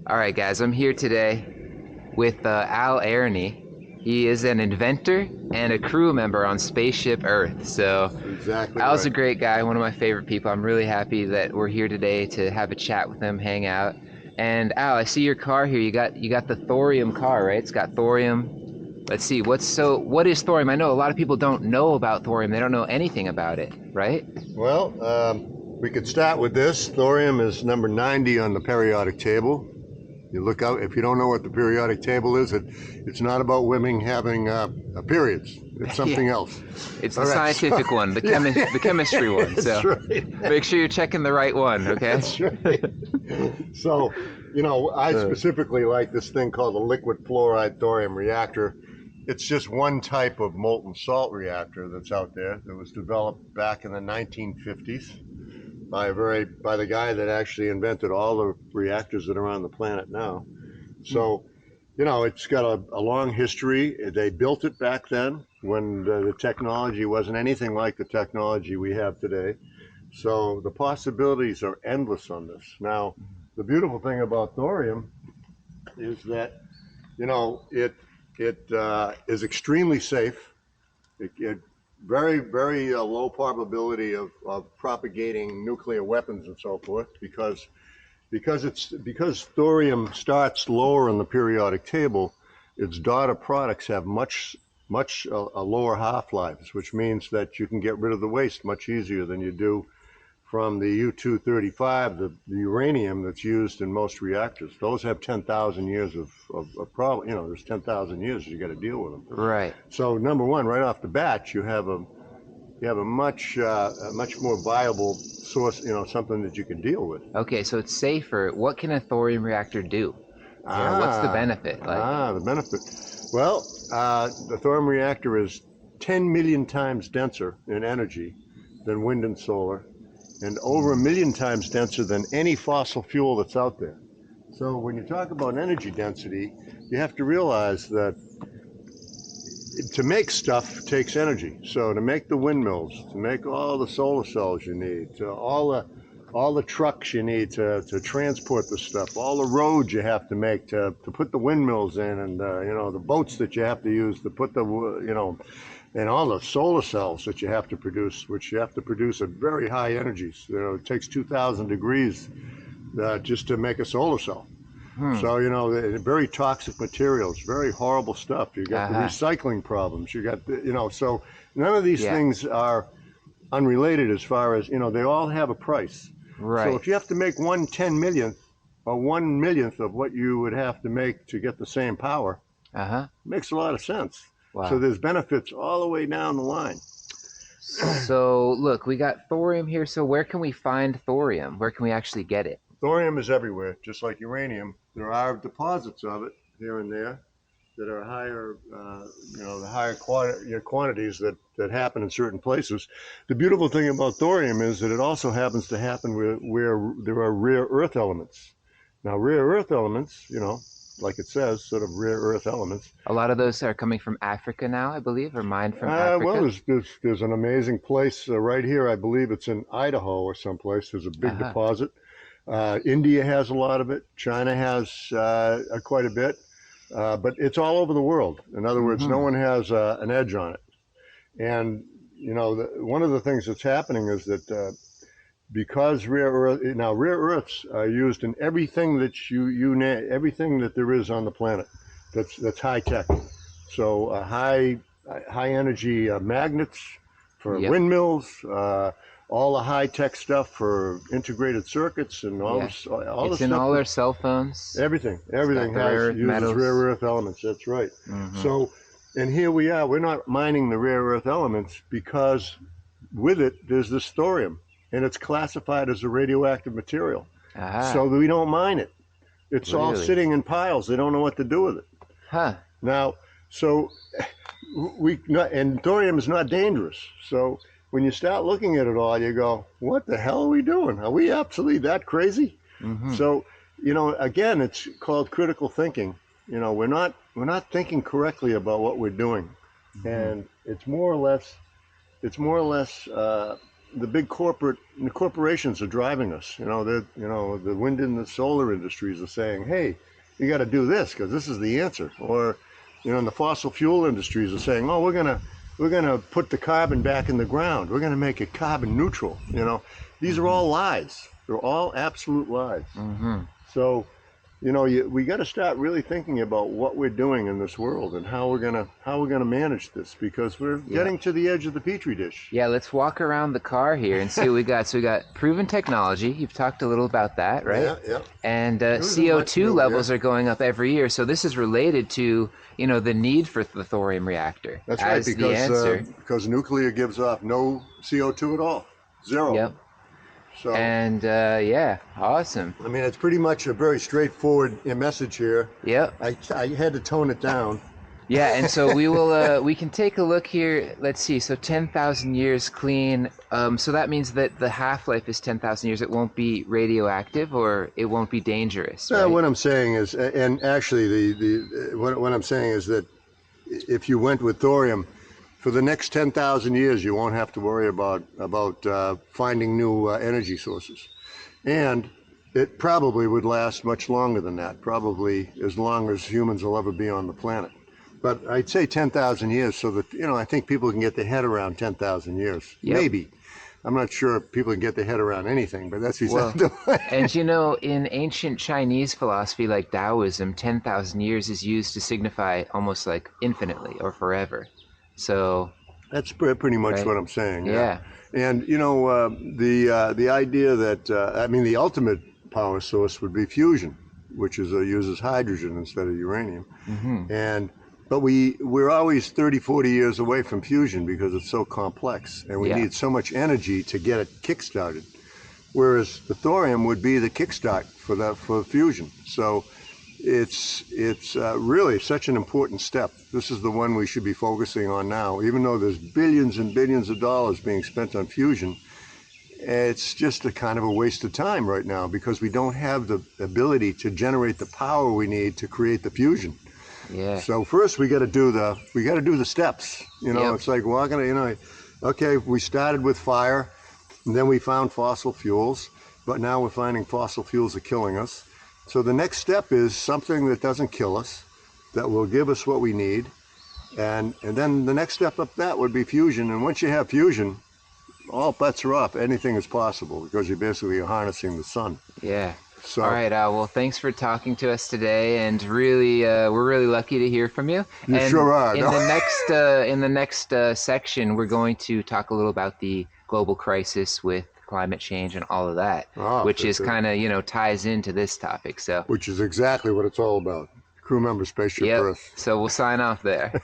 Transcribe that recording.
All right, guys, I'm here today with Aronie. He is an inventor and a crew member on Spaceship Earth. So, Exactly Al's a right. great guy, one of my favorite people. I'm really happy that we're here today to have a chat with him, hang out. And Al, I see your car here. You got the Thorium car, right? It's got Thorium. Let's see. What is Thorium? I know a lot of people don't know about Thorium. They don't know anything about it, right? Well, we could start with this. Thorium is number 90 on the periodic table. You look out, if you don't know what the periodic table is, it's not about women having periods. It's something Yeah. else. It's All the right, so, scientific one, yeah, the chemistry one. that's So right. make sure you're checking the right one, okay? That's right. So, I specifically like this thing called a liquid fluoride thorium reactor. It's just one type of molten salt reactor that's out there that was developed back in the 1950s by the guy that actually invented all the reactors that are on the planet now. So, it's got a long history. They built it back then when the technology wasn't anything like the technology we have today. So the possibilities are endless on this. Now, the beautiful thing about thorium is that it is extremely safe. It very low probability of propagating nuclear weapons and so forth because thorium starts lower on the periodic table. Its daughter products have much a lower half lives, which means that you can get rid of the waste much easier than you do from the U-235, the uranium that's used in most reactors. Those have 10,000 years of problem. There's 10,000 years you got to deal with them. Right. So number one, right off the bat, you have a much more viable source. Something that you can deal with. Okay, so it's safer. What can a thorium reactor do? What's the Ah, benefit? Like, the benefit. Well, the thorium reactor is 10 million times denser in energy than wind and solar, and over a million times denser than any fossil fuel that's out there. So when you talk about energy density, you have to realize that to make stuff takes energy. So to make the windmills, to make all the solar cells you need, to all the trucks you need to transport the stuff, all the roads you have to make to put the windmills in, and the boats that you have to use to put and all the solar cells that you have to produce, which you have to produce at very high energies. It takes 2,000 degrees just to make a solar cell. hmm, So, very toxic materials, very horrible stuff. You got the uh-huh, recycling problems. You got, so none of these yeah, things are unrelated as far as, they all have a price. So right, if you have to make 1/10 millionth or 1 millionth of what you would have to make to get the same power, uh-huh, it makes a lot of sense. So wow. there's benefits all the way down the line. So, look, we got thorium here. So, where can we find thorium? Where can we actually get it? Thorium is everywhere, just like uranium. There are deposits of it here and there that are higher, the higher quantities that happen in certain places. The beautiful thing about thorium is that it also happens to happen where there are rare earth elements. Now, rare earth elements, like it says, sort of rare earth elements. A lot of those are coming from Africa now, I believe, or mined from Well, Africa. there's an amazing place right here. I believe it's in Idaho or someplace. There's a big Uh-huh. deposit. India has a lot of it. China has quite a bit. But it's all over the world. In other words, no Mm-hmm. one has an edge on it. And one of the things that's happening is that because rare earths are used in everything that everything that there is on the planet that's high tech. So high energy magnets for Yep. windmills. All the high tech stuff for integrated circuits and Yeah. all the It's in stuff all that our cell phones. It's everything got the rare has earth uses rare metals. earth elements. That's right. Mm-hmm. So, and here we are. We're not mining the rare earth elements because with it there's this thorium, and it's classified as a radioactive material. So Aha. we don't mine it. It's all Really? sitting in piles. They don't know what to do with it. Huh. Now, so and thorium is not dangerous. So when you start looking at it all, you go, "What the hell are we doing? Are we absolutely that crazy?" Mm-hmm. So, again, it's called critical thinking. We're not thinking correctly about what we're doing, Mm-hmm. and it's more or less the big corporations are driving us. The wind and the solar industries are saying, hey, you got to do this because this is the answer. Or, and the fossil fuel industries are saying, oh, we're gonna put the carbon back in the ground. We're gonna make it carbon neutral. These are all lies. They're all absolute lies. Mm-hmm. So, we got to start really thinking about what we're doing in this world and how we're gonna manage this, because we're getting to the edge of the petri dish. Yeah, let's walk around the car here and see what we got. So we got proven technology. You've talked a little about that, right? Yeah, yeah. And CO2 levels are going up every year. So this is related to, the need for the thorium reactor. That's right, as the answer. Because nuclear gives off no CO2 at all, zero. Yep. So, and yeah, awesome. I mean, it's pretty much a very straightforward message here. Yep. I had to tone it down. Yeah, and so we will. We can take a look here. Let's see. So 10,000 years clean. So that means that the half-life is 10,000 years. It won't be radioactive, or it won't be dangerous. Right? What I'm saying is, and actually, what I'm saying is that if you went with thorium, for the next 10,000 years, you won't have to worry about finding new energy sources, and it probably would last much longer than that. Probably as long as humans will ever be on the planet. But I'd say 10,000 years, so that I think people can get their head around 10,000 years. Yep. Maybe. I'm not sure if people can get their head around anything, but that's beside the point. And in ancient Chinese philosophy like Taoism, 10,000 years is used to signify almost like infinitely or forever. So that's pretty much right? what I'm saying. Yeah. And the idea that the ultimate power source would be fusion, which uses hydrogen instead of uranium. Mm-hmm. But we're always 30, 40 years away from fusion because it's so complex, and we need so much energy to get it kick-started. Whereas the thorium would be the kickstart for fusion. So it's really such an important step. This is the one we should be focusing on now. Even though there's billions and billions of dollars being spent on fusion, it's just a kind of a waste of time right now because we don't have the ability to generate the power we need to create the fusion. Yeah. So first we got to do the steps. It's like walking. Okay, we started with fire, and then we found fossil fuels, but now we're finding fossil fuels are killing us. So the next step is something that doesn't kill us, that will give us what we need, and then the next step up that would be fusion. And once you have fusion, all bets are off. Anything is possible because you're basically harnessing the sun. Yeah. So, all right, well, thanks for talking to us today, and really, we're really lucky to hear from you. You sure are. In the next section, we're going to talk a little about the global crisis with climate change and all of that, which is kind of ties into this topic. So, which is exactly what it's all about. Crew member Spaceship Earth. So we'll sign off there.